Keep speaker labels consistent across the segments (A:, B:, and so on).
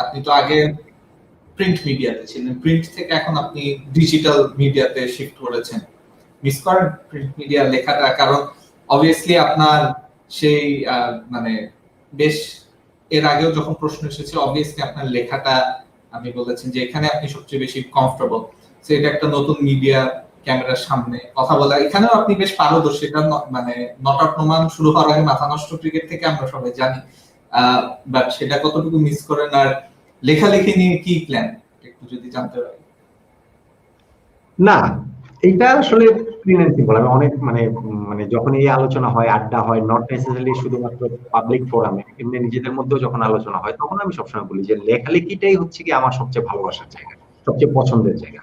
A: আপনি তো আগে প্রিন্ট মিডিয়াতে ছিলেন, প্রিন্ট থেকে এখন আপনি ডিজিটাল মিডিয়াতে শিফট করেছেন, মিস করেন প্রিন্ট মিডিয়ার লেখাটা? কারণ অবভিয়াসলি আপনার সেই মানে বেশ এর আগেও যখন প্রশ্ন এসেছে, অবভিয়াসলি আপনার লেখাটা আমি বলেছেন যে এখানে আপনি সবচেয়ে বেশি কমফোর্টেবল। সো এটা একটা নতুন মিডিয়া, ক্যামেরার সামনে কথা বলা, এখানেও আপনি বেশ পারদর্শী। এটা মানে নট আউট নোমান শুরু হওয়ার আগে মাথা নষ্ট ক্রিকেট থেকে আমরা সবাই জানি, বাট সেটা কতটুকু মিস করেন? আর লেখালেখি নিয়ে কি প্ল্যান একটু যদি জানতে পারি।
B: না, এটা আসলে প্রিন্সিপাল আমি অনেক মানে যখন এই আলোচনা হয়, আড্ডা হয়, নট নেসেসারিলি শুধুমাত্র পাবলিক ফোরামে, এমনি নিজেদের মধ্যেও যখন আলোচনা হয়, তখন আমি সবসময় বলি যে লেখালেখিটাই হচ্ছে কি আমার সবচেয়ে ভালোবাসার জায়গা, সবচেয়ে পছন্দের জায়গা।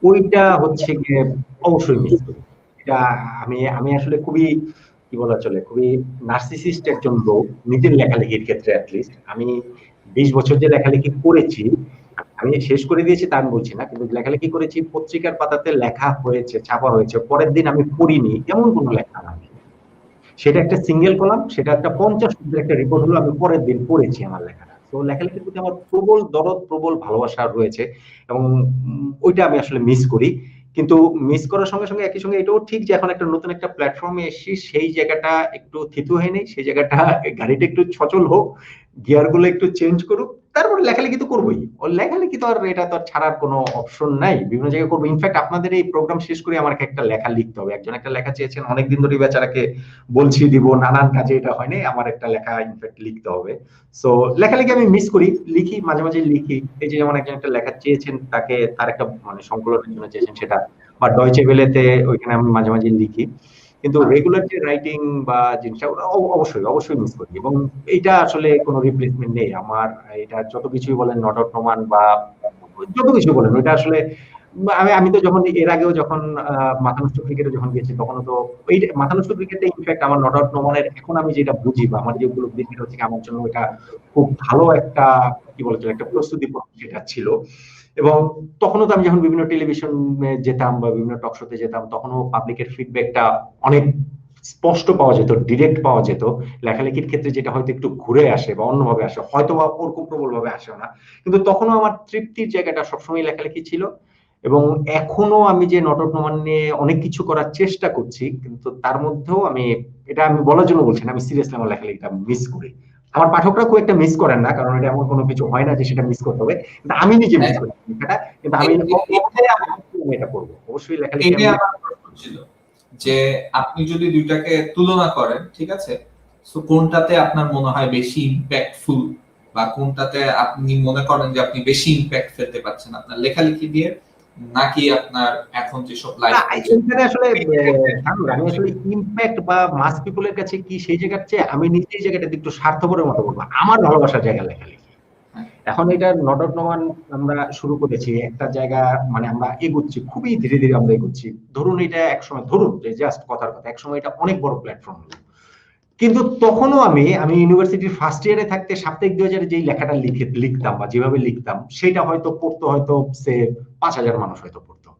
B: ওইটা হচ্ছে গিয়ে অবশ্যই মিস করি। এটা আমি আসলে খুবই কি বলা চলে, খুবই নার্সিসিস্ট একজন লোক নিজের লেখালেখির ক্ষেত্রে। অ্যাটলিস্ট আমি 20 বছর যে লেখালেখি করেছি, আমি শেষ করে দিয়েছি তা আমি বলছি না, কিন্তু লেখালেখি করেছি, পত্রিকার পাতাতে লেখা হয়েছে, ছাপা হয়েছে, পরের দিন আমি পড়িনি এমন কোনো লেখা না। সেটা একটা সিঙ্গেল কলাম, সেটা একটা 50 শব্দের একটা রিপোর্ট হলো, আমি পরের দিন পড়েছি আমার লেখাটা। তো লেখালেখির প্রতি আমার প্রবল দরদ, প্রবল ভালোবাসা রয়েছে, এবং ওইটা আমি আসলে মিস করি। কিন্তু মিস করার সঙ্গে সঙ্গে একই সঙ্গে এটাও ঠিক যে এখন একটা নতুন একটা প্ল্যাটফর্মে এসেছি, সেই জায়গাটা একটু থিতু হয়ে নেই, সেই জায়গাটা গাড়িটা একটু সচল হোক, গিয়ার গুলো একটু চেঞ্জ করুক, তারপরে লেখালেখি তো করবোই। লেখালেখি তো আর এটা তো আর ছাড়ার কোনো অপশন নাই, বিভিন্ন জায়গায় করবো। ইনফ্যাক্ট আপনাদের এই প্রোগ্রাম শেষ করে আমার একটা লেখা লিখতে হবে। একজন একটা লেখা চেয়েছেন, অনেকদিন ধরে বেচারাকে বলছি দিব, নানান কাজে এটা হয়নি, আমার একটা লেখা ইনফ্যাক্ট লিখতে হবে। সো লেখালেখি আমি মিস করি, লিখি মাঝে মাঝে লিখি। এই যে যেমন একজন একটা লেখা চেয়েছেন, তাকে তার একটা মানে সংকলনের জন্য চেয়েছেন সেটা, বা ডয়চে ভেলেতে ওইখানে আমি মাঝে মাঝে লিখি। কিন্তু রেগুলার যে রাইটিং বা জিনিসটা অবশ্যই অবশ্যই মিস করি, এবং এইটা আসলে কোনো রিপ্লেসমেন্ট নেই আমার। এটা যত কিছুই বলেন, নট আউট নোমান বা যত কিছু বলেন, ওইটা আসলে আমি তো যখন এর আগেও যখন মাথা নষ্ট ক্রিকেটে যখন গেছি, তখন তো এই মাথা নষ্ট ক্রিকেটে ইনফ্যাক্ট আমার নট আউট নোমানের এখন আমি যেটা বুঝি বা আমার যে উপলব্ধি, সেটা হচ্ছে আমার জন্য এটা খুব ভালো একটা কি বলতে একটা প্রস্তুতি সেটা ছিল। এবং তখনও তো আমি যখন বিভিন্ন টেলিভিশনে যেতাম বা বিভিন্ন টক শোতে যেতাম, তখনও পাবলিকের ফিডব্যাকটা অনেক স্পষ্ট পাওয়া যেত, ডিরেক্ট পাওয়া যেত। লেখালেখির ক্ষেত্রে যেটা হয়তো একটু ঘুরে আসে বা অন্যভাবে আসে, হয়তো বা ওরকম প্রবল ভাবে আসে না, কিন্তু তখনও আমার তৃপ্তির জায়গাটা সবসময় লেখালেখি ছিল। এবং এখনো আমি যে নট আউট নোমান নিয়ে অনেক কিছু করার চেষ্টা করছি, কিন্তু তার মধ্যেও এটা আমি বলার জন্য বলছি না, আমি সিরিয়াসলি আমার লেখালেখিটা মিস করি। আমার পাঠকরা খুব একটা মিস করেন না, কারণ এটা এমন কোনো কিছু হয় না যে সেটা মিস করতে হবে, কিন্তু আমি নিজে মিস করি লেখাটা। কিন্তু আমি এটা করবো অবশ্যই। লেখালেখি
A: ছিল যে আপনি যদি দুইটাকে তুলনা করেন, ঠিক আছে, সো কোনটাতে আপনার মনে হয় বেশি ইম্প্যাক্টফুল, বা কোনটাতে আপনি মনে করেন যে আপনি বেশি ইম্প্যাক্ট ফেলতে পারছেন আপনার লেখালেখি দিয়ে, নাকি আপনার এখন যেসব লাইফ
B: আসলে আমি আসলে ইম্প্যাক্ট বা মাস পিপলের কাছে কি সেই জায়গার চেয়ে আমি নিজের জায়গাটাতে একটু স্বার্থপরের মতো বলবো, আমার ভালোবাসার জায়গা লেখালেখি। এখন এটা নট আউট নোমান আমরা শুরু করেছি একটা জায়গা, মানে আমরা এগোচ্ছি খুবই ধীরে ধীরে, আমরা এগোচ্ছি। ধরুন এটা একসময়, ধরুন যে জাস্ট কথার কথা, একসময় এটা অনেক বড় প্ল্যাটফর্ম হলো, কিন্তু তখনও আমি ইউনিভার্সিটির ফার্স্ট ইয়ারে থাকতে সাপ্তাহিক 2000 যেই লেখাটা লিখতাম বা যেভাবে লিখতাম, সেটা হয়তো পড়তো হয়তো সে 5000 মানুষ হয়তো পড়তো।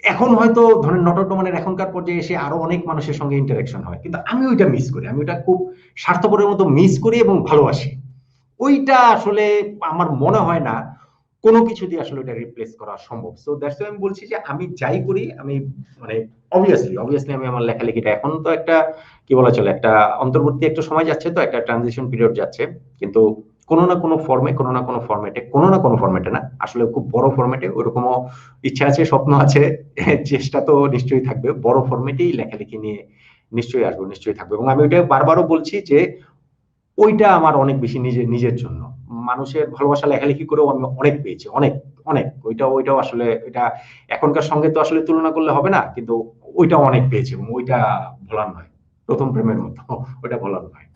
B: এখন হয়তো ধরেন নট আউট নোমানের এখনকার পর্যায়ে এসে আরো অনেক মানুষের সঙ্গে ইন্টারাকশন হয়, কিন্তু আমি ওইটা মিস করি, আমি ওটা খুব স্বার্থপরের মতো মিস করি এবং ভালোবাসি। ওইটা আসলে আমার মনে হয় না কোনো কিছু দিয়ে আসলে ওটা রিপ্লেস করা সম্ভব। সো দ্যাটস আমি বলছি যে আমি যাই করি, আমি মানে অবভিয়াসলি আমি আমার লেখালেখিটা, এখন তো একটা কি বলা চলে, একটা অন্তর্বর্তী একটা সময় যাচ্ছে, তো একটা ট্রানজিশন পিরিয়ড যাচ্ছে, কিন্তু কোনো না কোনো ফর্মে, কোনো না কোনো ফর্মেটে না, আসলে খুব বড় ফর্মেটে ওইরকমও ইচ্ছা আছে, স্বপ্ন আছে, চেষ্টা তো নিশ্চয়ই থাকবে, বড় ফর্মেটেই লেখালেখি নিয়ে নিশ্চয়ই আসবো, নিশ্চয়ই থাকবে। এবং আমি ওইটা বারবারও বলছি যে ওইটা আমার অনেক বেশি নিজের জন্য, মানুষের ভালোবাসা লেখালেখি করেও আমি অনেক পেয়েছি, অনেক অনেক। ওইটাও আসলে এটা এখনকার সঙ্গে তো আসলে তুলনা করলে হবে না, কিন্তু ওইটাও অনেক পেয়েছি, এবং ওইটা ভোলার নয়, প্রথম প্রেমের মতো, ওইটা ভোলার নয়।